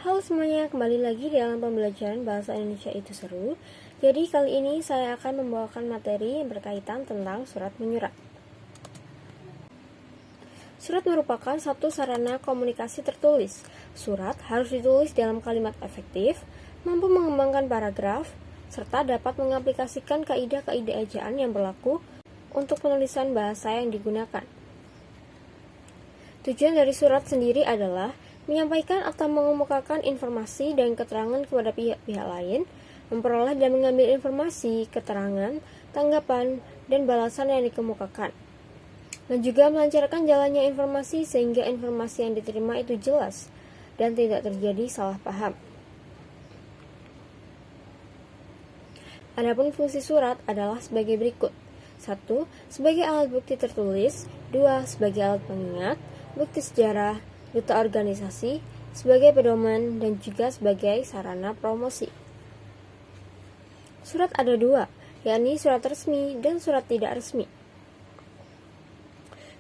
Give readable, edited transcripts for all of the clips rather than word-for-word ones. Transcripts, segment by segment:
Halo semuanya, kembali lagi dalam pembelajaran bahasa Indonesia itu seru. Jadi kali ini saya akan membawakan materi yang berkaitan tentang surat menyurat. Surat merupakan satu sarana komunikasi tertulis. Surat harus ditulis dalam kalimat efektif, mampu mengembangkan paragraf, serta dapat mengaplikasikan kaidah-kaidah ejaan yang berlaku untuk penulisan bahasa yang digunakan. Tujuan dari surat sendiri adalah menyampaikan atau mengemukakan informasi dan keterangan kepada pihak-pihak lain, memperoleh dan mengambil informasi, keterangan, tanggapan, dan balasan yang dikemukakan, dan juga melancarkan jalannya informasi sehingga informasi yang diterima itu jelas dan tidak terjadi salah paham. Adapun fungsi surat adalah sebagai berikut. 1. Sebagai alat bukti tertulis. 2. Sebagai alat pengingat, bukti sejarah, duta organisasi, sebagai pedoman, dan juga sebagai sarana promosi. Surat ada dua, yakni surat resmi dan surat tidak resmi.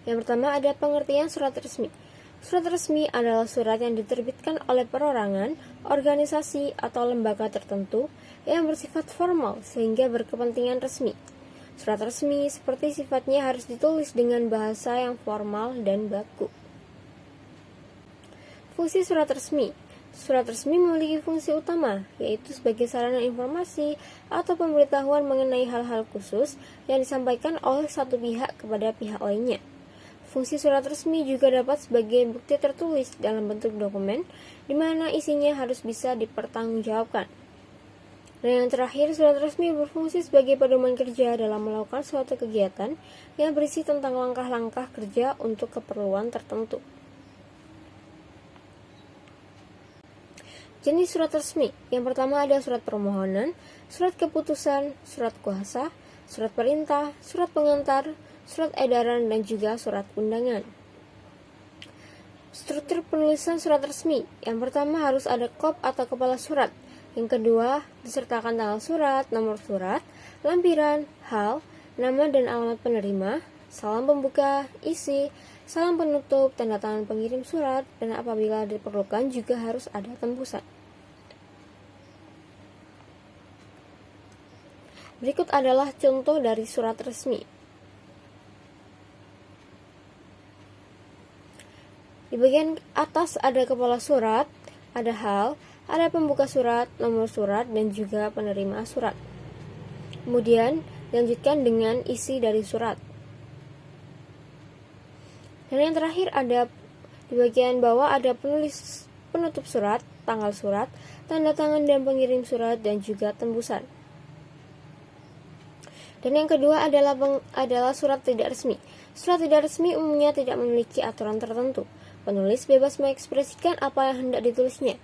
Yang pertama ada pengertian surat resmi. Surat resmi adalah surat yang diterbitkan oleh perorangan, organisasi, atau lembaga tertentu yang bersifat formal sehingga berkepentingan resmi. Surat resmi seperti sifatnya harus ditulis dengan bahasa yang formal dan baku. Fungsi surat resmi. Surat resmi memiliki fungsi utama, yaitu sebagai sarana informasi atau pemberitahuan mengenai hal-hal khusus yang disampaikan oleh satu pihak kepada pihak lainnya. Fungsi surat resmi juga dapat sebagai bukti tertulis dalam bentuk dokumen, di mana isinya harus bisa dipertanggungjawabkan. Dan yang terakhir, surat resmi berfungsi sebagai pedoman kerja dalam melakukan suatu kegiatan yang berisi tentang langkah-langkah kerja untuk keperluan tertentu. Jenis surat resmi. Yang pertama ada surat permohonan, surat keputusan, surat kuasa, surat perintah, surat pengantar, surat edaran, dan juga surat undangan. Struktur penulisan surat resmi. Yang pertama harus ada kop atau kepala surat. Yang kedua, disertakan tanggal surat, nomor surat, lampiran, hal, nama dan alamat penerima, salam pembuka, isi, salam penutup, tanda tangan pengirim surat, dan apabila diperlukan juga harus ada tembusan. Berikut adalah contoh dari surat resmi. Di bagian atas ada kepala surat, ada hal, ada pembuka surat, nomor surat, dan juga penerima surat. Kemudian dilanjutkan dengan isi dari surat. Dan yang terakhir ada di bagian bawah ada penutup surat, tanggal surat, tanda tangan dan pengirim surat, dan juga tembusan. Dan yang kedua adalah surat tidak resmi. Surat tidak resmi umumnya tidak memiliki aturan tertentu. Penulis bebas mengekspresikan apa yang hendak ditulisnya,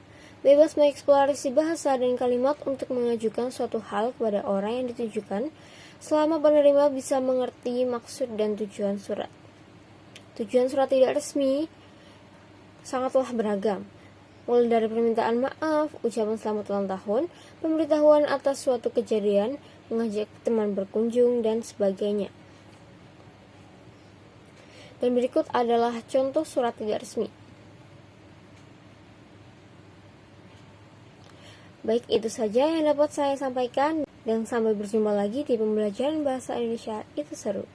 bebas mengeksplorasi bahasa dan kalimat untuk mengajukan suatu hal kepada orang yang ditujukan, selama penerima bisa mengerti maksud dan tujuan surat. Tujuan surat tidak resmi sangatlah beragam, mulai dari permintaan maaf, ucapan selamat ulang tahun, pemberitahuan atas suatu kejadian, mengajak teman berkunjung, dan sebagainya. Dan berikut adalah contoh surat tidak resmi. Baik, itu saja yang dapat saya sampaikan, dan sampai berjumpa lagi di pembelajaran bahasa Indonesia itu seru.